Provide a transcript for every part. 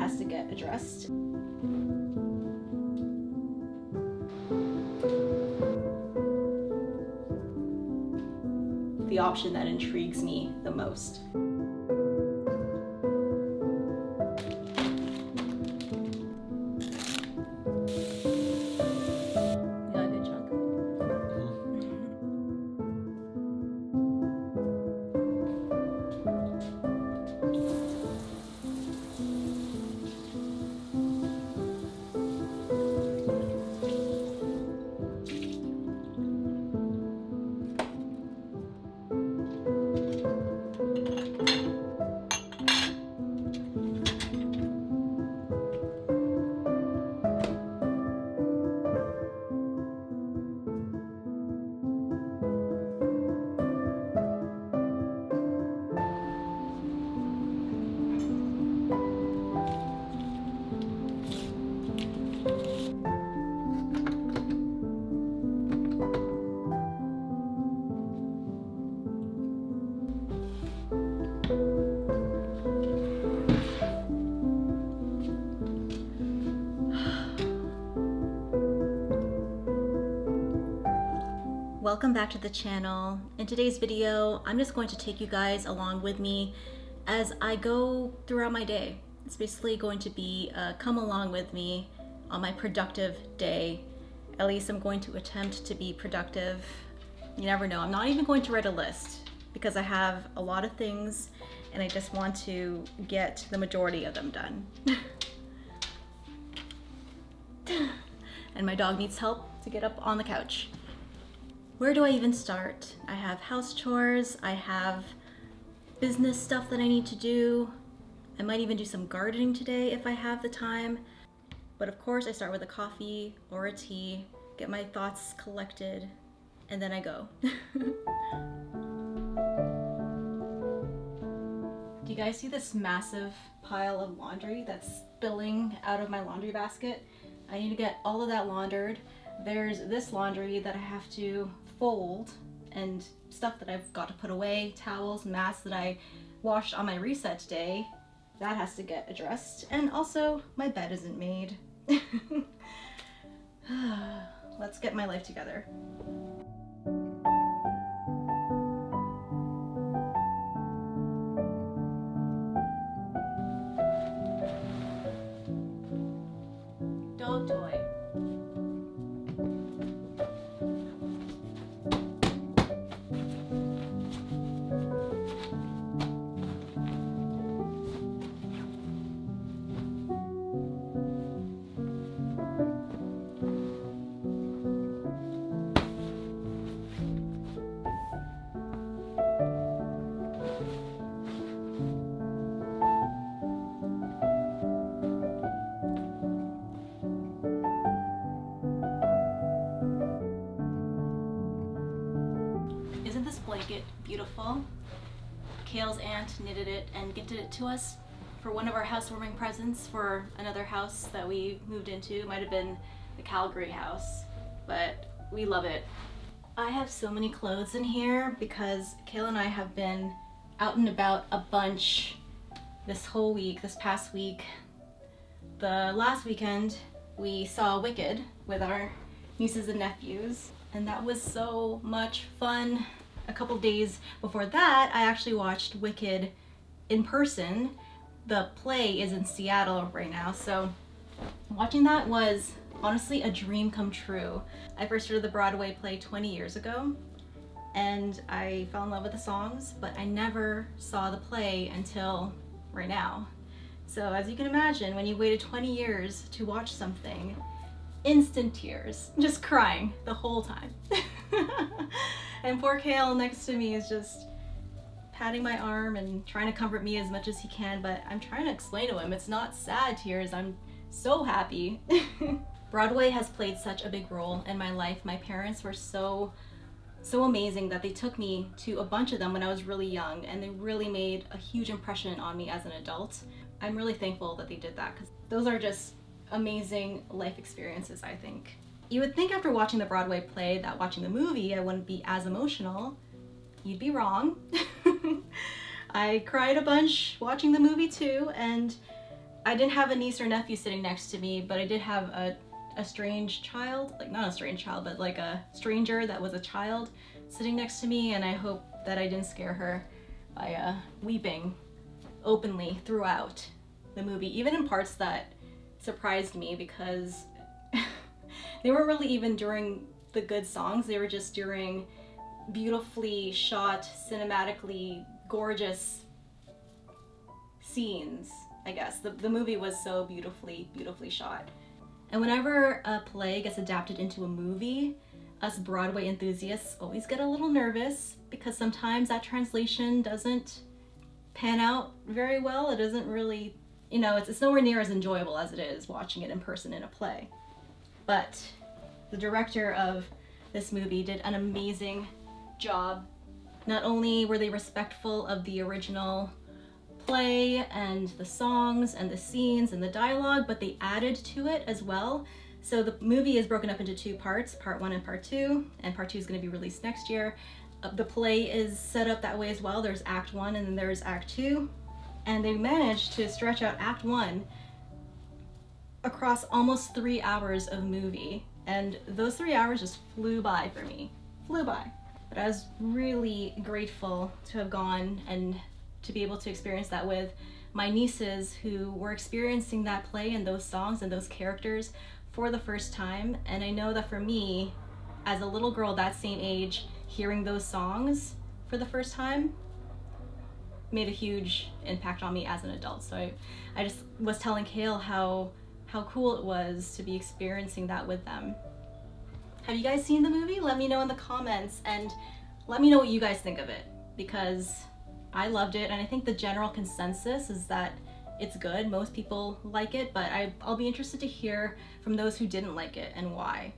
has to get addressed. The option that intrigues me the most. Welcome back to the channel. In today's video, I'm just going to take you guys along with me as I go throughout my day. It's basically going to be come along with me on my productive day. At least I'm going to attempt to be productive. You never know. I'm not even going to write a list because I have a lot of things and I just want to get the majority of them done. And my dog needs help to get up on the couch. Where do I even start? I have house chores, I have business stuff that I need to do. I might even do some gardening today if I have the time. But of course I start with a coffee or a tea, get my thoughts collected, and then I go. Do you guys see this massive pile of laundry that's spilling out of my laundry basket? I need to get all of that laundered. There's this laundry that I have to fold and stuff that I've got to put away, towels, mats that I washed on my reset day. That has to get addressed. And also, my bed isn't made. Let's get my life together. Dog toy. Isn't this blanket beautiful? Kale's aunt knitted it and gifted it to us for one of our housewarming presents for another house that we moved into. It might have been the Calgary house, but we love it. I have so many clothes in here because Kale and I have been out and about a bunch this whole week, this past week. The last weekend we saw Wicked with our nieces and nephews, and that was so much fun. A couple days before that, I actually watched Wicked in person. The play is in Seattle right now, so watching that was honestly a dream come true. I first heard the Broadway play 20 years ago, and I fell in love with the songs, but I never saw the play until right now. So as you can imagine, when you waited 20 years to watch something, instant tears, just crying the whole time. And poor Kale next to me is just patting my arm and trying to comfort me as much as he can, but I'm trying to explain to him it's not sad tears, I'm so happy. Broadway has played such a big role in my life. My parents were so amazing that they took me to a bunch of them when I was really young, and they really made a huge impression on me as an adult. I'm really thankful that they did that because those are just amazing life experiences, I think. You would think after watching the Broadway play that watching the movie I wouldn't be as emotional. You'd be wrong. I cried a bunch watching the movie too, and I didn't have a niece or nephew sitting next to me, but I did have a strange child, like not a strange child, but like a stranger that was a child sitting next to me, and I hope that I didn't scare her by weeping openly throughout the movie, even in parts that surprised me because they weren't really even during the good songs, they were just during beautifully shot, cinematically gorgeous scenes, I guess. The movie was so beautifully shot. And whenever a play gets adapted into a movie, us Broadway enthusiasts always get a little nervous because sometimes that translation doesn't pan out very well. It doesn't really, you know, it's nowhere near as enjoyable as it is watching it in person in a play. But the director of this movie did an amazing job. Not only were they respectful of the original play and the songs and the scenes and the dialogue, but they added to it as well. So the movie is broken up into two parts, part 1 and part 2, and part 2 is going to be released next year. The play is set up that way as well. There's act 1 and then there's act 2, and they managed to stretch out act 1 across almost 3 hours of movie, and those 3 hours just flew by for me. Flew by. But I was really grateful to have gone and to be able to experience that with my nieces who were experiencing that play and those songs and those characters for the first time. And I know that for me, as a little girl that same age, hearing those songs for the first time made a huge impact on me as an adult. So I just was telling Kale how cool it was to be experiencing that with them. Have you guys seen the movie? Let me know in the comments and let me know what you guys think of it, because I loved it and I think the general consensus is that it's good. Most people like it, but I'll be interested to hear from those who didn't like it and why.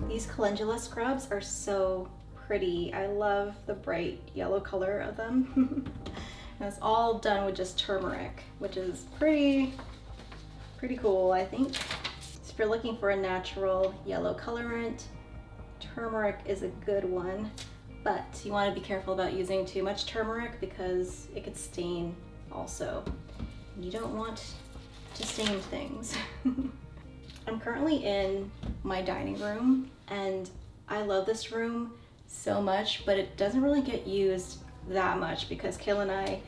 These calendula scrubs are so pretty. I love the bright yellow color of them. And it's all done with just turmeric, which is pretty cool, I think. So if you're looking for a natural yellow colorant, turmeric is a good one, but you want to be careful about using too much turmeric because it could stain also. You don't want to stain things. I'm currently in my dining room and I love this room so much, but it doesn't really get used that much because Kale and I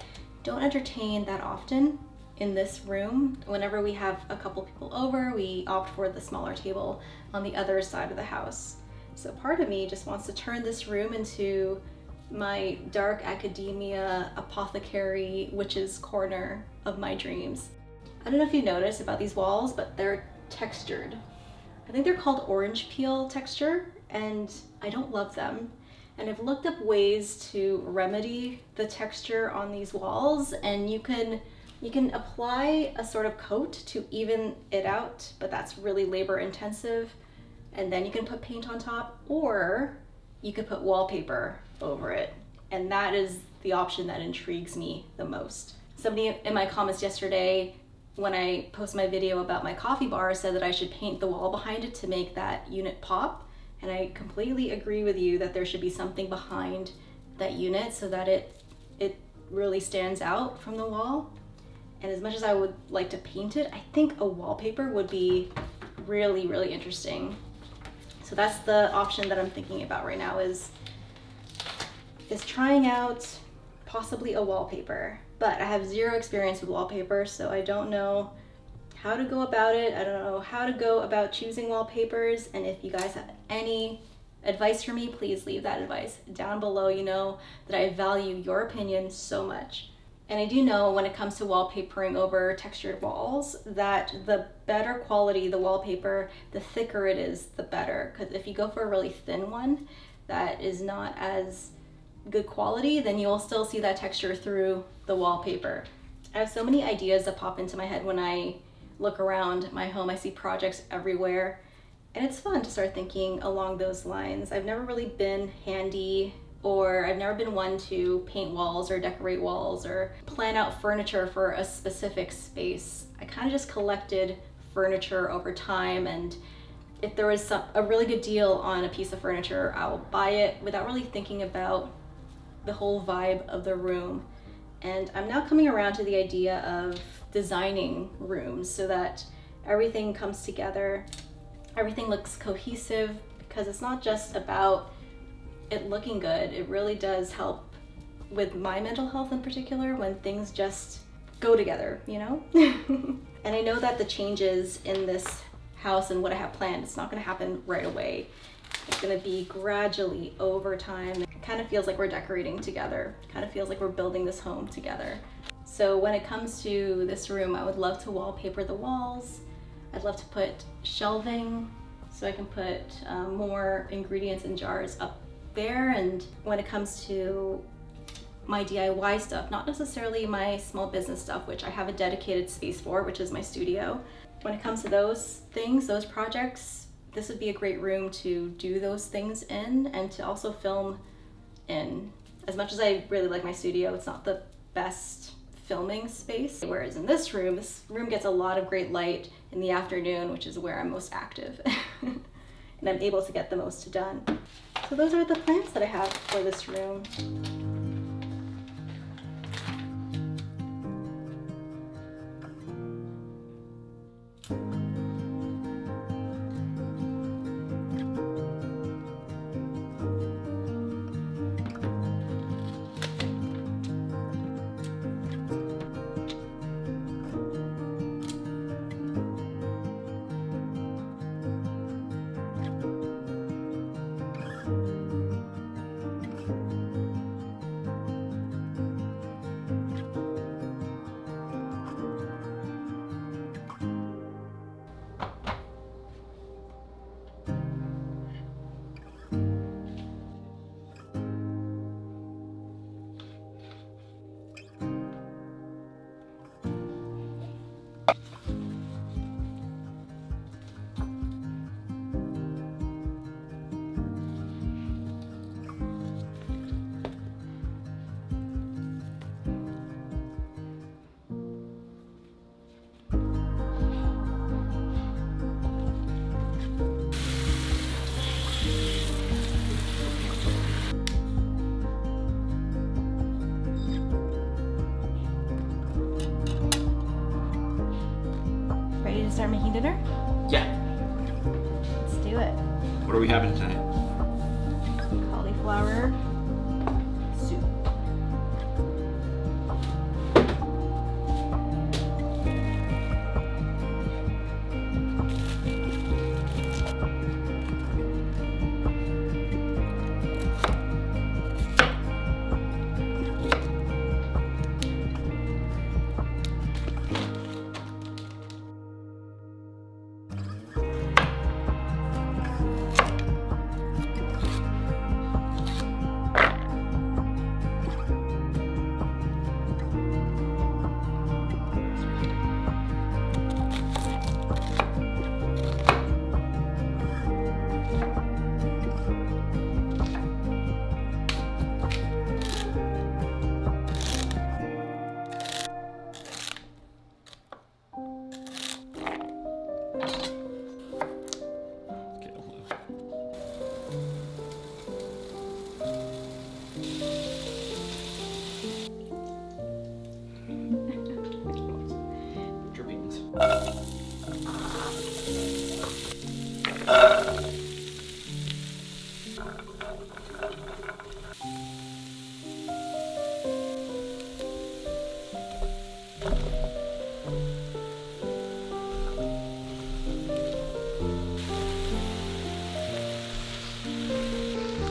don't entertain that often in this room. Whenever we have a couple people over, we opt for the smaller table on the other side of the house. So part of me just wants to turn this room into my dark academia apothecary witch's corner of my dreams. I don't know if you noticed about these walls, but they're textured. I think they're called orange peel texture, and I don't love them. And I've looked up ways to remedy the texture on these walls, and you can You can apply a sort of coat to even it out, but that's really labor intensive. And then you can put paint on top, or you could put wallpaper over it. And that is the option that intrigues me the most. Somebody in my comments yesterday, when I posted my video about my coffee bar, said that I should paint the wall behind it to make that unit pop. And I completely agree with you that there should be something behind that unit so that it really stands out from the wall. And as much as I would like to paint it, I think a wallpaper would be really, really interesting. So that's the option that I'm thinking about right now, is trying out possibly a wallpaper. But I have zero experience with wallpaper, so I don't know how to go about it. I don't know how to go about choosing wallpapers. And if you guys have any advice for me, please leave that advice down below. You know that I value your opinion so much. And I do know when it comes to wallpapering over textured walls that the better quality the wallpaper, the thicker it is, the better. Because if you go for a really thin one that is not as good quality, then you'll still see that texture through the wallpaper. I have so many ideas that pop into my head when I look around my home. I see projects everywhere, and it's fun to start thinking along those lines. I've never really been handy, or I've never been one to paint walls or decorate walls or plan out furniture for a specific space. I kind of just collected furniture over time, and if there was a really good deal on a piece of furniture, I'll buy it without really thinking about the whole vibe of the room. And I'm now coming around to the idea of designing rooms so that everything comes together, everything looks cohesive, because it's not just about it looking good. It really does help with my mental health in particular when things just go together, you know? And I know that the changes in this house and what I have planned, it's not gonna happen right away. It's gonna be gradually over time. It kind of feels like we're decorating together. It kind of feels like we're building this home together. So when it comes to this room, I would love to wallpaper the walls. I'd love to put shelving so I can put more ingredients in jars up there. And when it comes to my DIY stuff, not necessarily my small business stuff, which I have a dedicated space for, which is my studio. When it comes to those things, those projects, this would be a great room to do those things in and to also film in. As much as I really like my studio, it's not the best filming space. Whereas in this room gets a lot of great light in the afternoon, which is where I'm most active. And I'm able to get the most done. So those are the plans that I have for this room. Ready to start making dinner? Yeah. Let's do it. What are we having tonight? Cauliflower soup.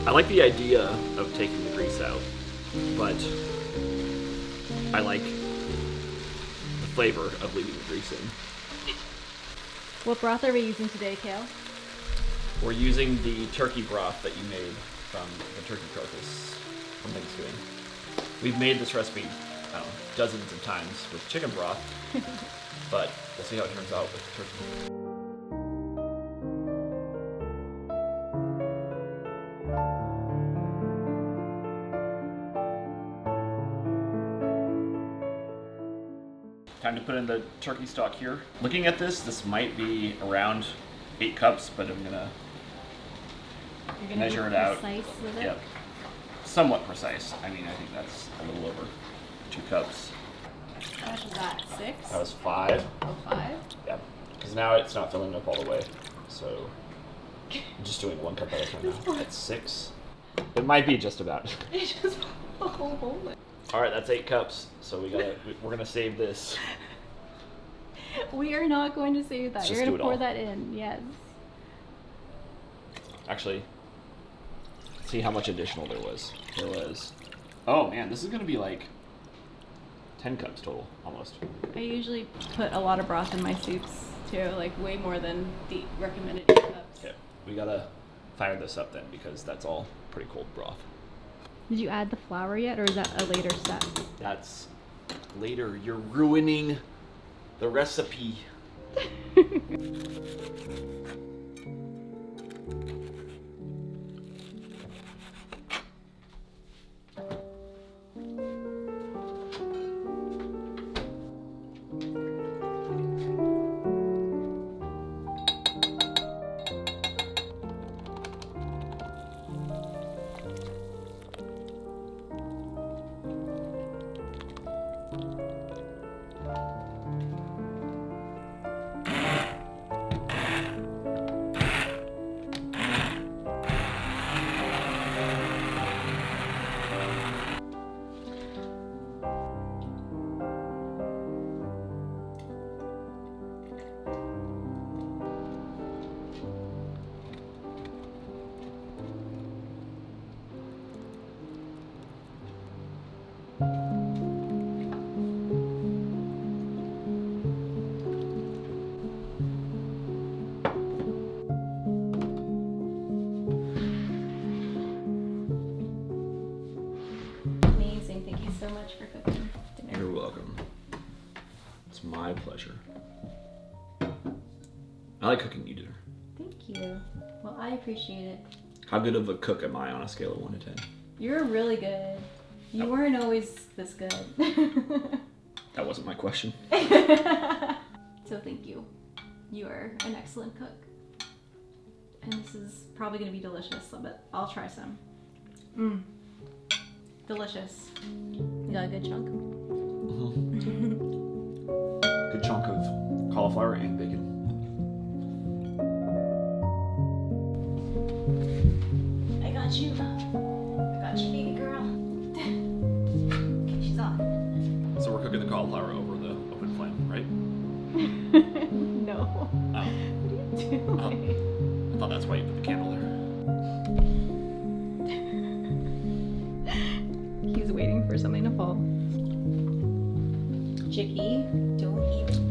I like the idea of taking the grease out, but I like the flavor of leaving the grease in. What broth are we using today, Kale? We're using the turkey broth that you made from the turkey carcass from Thanksgiving. We've made this recipe, I don't know, dozens of times with chicken broth, but we'll see how it turns out with turkey. Time to put in the turkey stock here. Looking at this might be around 8 cups, but I'm gonna measure it out. Precise with it? Yep. Somewhat precise. I mean, I think that's a little over 2 cups. How much was that? 6? That was 5. Oh, 5? Yeah. Because now it's not filling up all the way. So I'm just doing 1 cup at a time now. That's 6. It might be just about. It just put the whole bowl in. All right, that's 8 cups. So we're gonna save this. We are not going to save that. Let's You're just going do to it pour all. that in, yes. Actually, see how much additional there was. Oh man, this is gonna be like 10 cups total, almost. I usually put a lot of broth in my soups too, like way more than the recommended 8 cups. Okay, we gotta fire this up then because that's all pretty cold broth. Did you add the flour yet, or is that a later step? That's later. You're ruining the recipe. Amazing. Thank you so much for cooking dinner. You're welcome. It's my pleasure. I like cooking you dinner. Thank you. Well, I appreciate it. How good of a cook am I on a scale of 1 to 10? You're really good. You Yep. weren't always this good. That wasn't my question. So thank you. You are an excellent cook. And this is probably going to be delicious, but I'll try some. Delicious. You got a good chunk. Good chunk of cauliflower and bacon. I got you. I got you, baby girl. Okay, she's on. So we're cooking the cauliflower over the open flame, right? No. Oh. What are you doing? I thought that's why you put the candle there. He's waiting for something to fall. Chicky, don't even